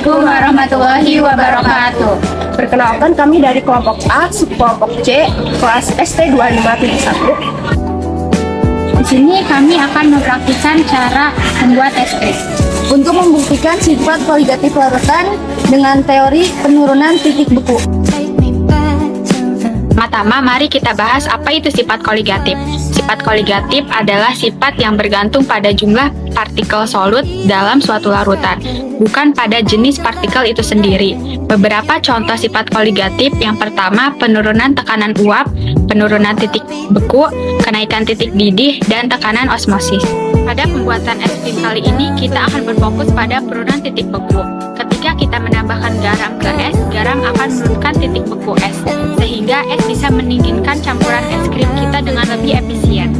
Assalamualaikum warahmatullahi wabarakatuh. Perkenalkan, kami dari kelompok A, subkelompok C, kelas ST2571. Di sini kami akan mempraktikkan cara membuat es krim. Untuk membuktikan sifat koligatif larutan dengan teori penurunan titik beku. Pertama, mari kita bahas apa itu sifat koligatif. Sifat koligatif adalah sifat yang bergantung pada jumlah partikel solut dalam suatu larutan, bukan pada jenis partikel itu sendiri. Beberapa contoh sifat koligatif: yang pertama, penurunan tekanan uap, penurunan titik beku, kenaikan titik didih, dan tekanan osmosis. Pada pembuatan es krim kali ini, kita akan berfokus pada penurunan titik beku. Ketika kita menambahkan garam ke es, garam akan menurunkan titik beku es, sehingga es bisa mendinginkan campuran es krim kita dengan lebih efisien.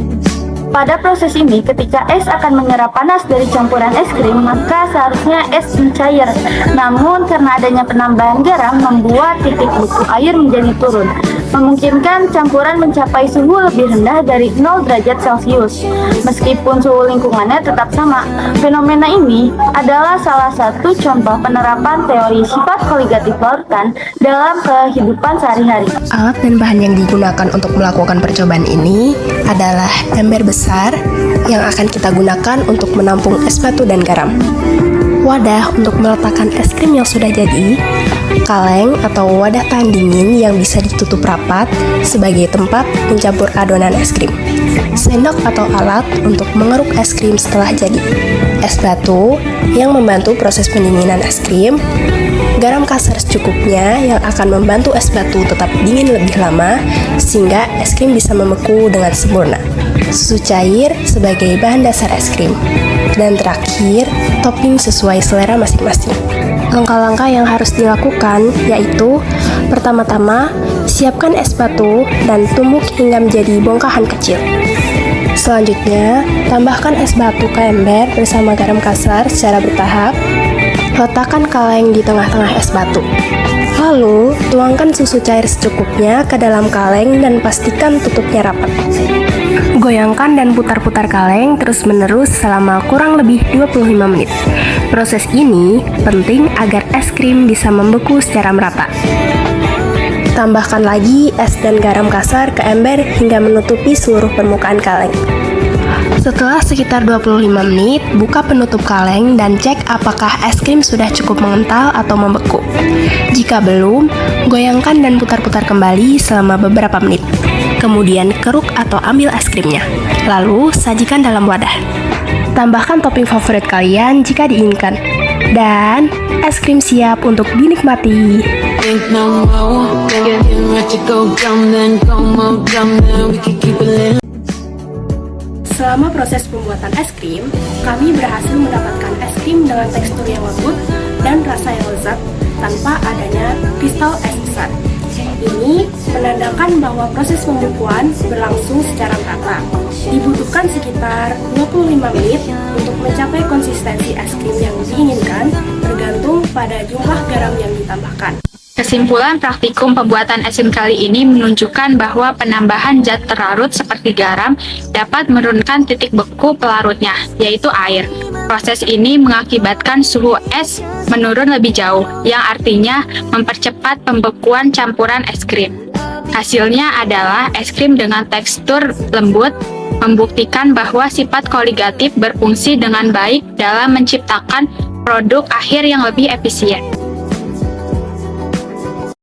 Pada proses ini, ketika es akan menyerap panas dari campuran es krim, maka seharusnya es mencair. Namun, karena adanya penambahan garam, membuat titik beku air menjadi turun, memungkinkan campuran mencapai suhu lebih rendah dari 0 derajat Celcius. Meskipun suhu lingkungannya tetap sama, fenomena ini adalah salah satu contoh penerapan teori sifat koligatif larutan dalam kehidupan sehari-hari. Alat dan bahan yang digunakan untuk melakukan percobaan ini adalah ember besar yang akan kita gunakan untuk menampung es batu dan garam, wadah untuk meletakkan es krim yang sudah jadi, kaleng atau wadah tahan dingin yang bisa ditutup rapat sebagai tempat mencampur adonan es krim, sendok atau alat untuk mengeruk es krim setelah jadi, es batu yang membantu proses pendinginan es krim, garam kasar secukupnya yang akan membantu es batu tetap dingin lebih lama sehingga es krim bisa membeku dengan sempurna, susu cair sebagai bahan dasar es krim, dan terakhir, topping sesuai selera masing-masing. Langkah-langkah yang harus dilakukan yaitu: pertama-tama, siapkan es batu dan tumbuk hingga menjadi bongkahan kecil. Selanjutnya, tambahkan es batu ke ember bersama garam kasar secara bertahap. Letakkan kaleng di tengah-tengah es batu. Lalu, tuangkan susu cair secukupnya ke dalam kaleng dan pastikan tutupnya rapat. Goyangkan dan putar-putar kaleng terus-menerus selama kurang lebih 25 menit. Proses ini penting agar es krim bisa membeku secara merata. Tambahkan lagi es dan garam kasar ke ember hingga menutupi seluruh permukaan kaleng. Setelah sekitar 25 menit, buka penutup kaleng dan cek apakah es krim sudah cukup mengental atau membeku. Jika belum, goyangkan dan putar-putar kembali selama beberapa menit. Kemudian keruk atau ambil es krimnya. Lalu sajikan dalam wadah. Tambahkan topping favorit kalian jika diinginkan. Dan es krim siap untuk dinikmati. Selama proses pembuatan es krim, kami berhasil mendapatkan es krim dengan tekstur yang lembut dan rasa yang lezat tanpa adanya kristal es besar. Ini menandakan bahwa proses pembekuan berlangsung secara merata. Dibutuhkan sekitar 25 menit untuk mencapai konsistensi es krim yang diinginkan, tergantung pada jumlah garam yang ditambahkan. Kesimpulan praktikum pembuatan es krim kali ini menunjukkan bahwa penambahan zat terlarut seperti garam dapat menurunkan titik beku pelarutnya, yaitu air. Proses ini mengakibatkan suhu es menurun lebih jauh, yang artinya mempercepat pembekuan campuran es krim. Hasilnya adalah es krim dengan tekstur lembut, membuktikan bahwa sifat koligatif berfungsi dengan baik dalam menciptakan produk akhir yang lebih efisien.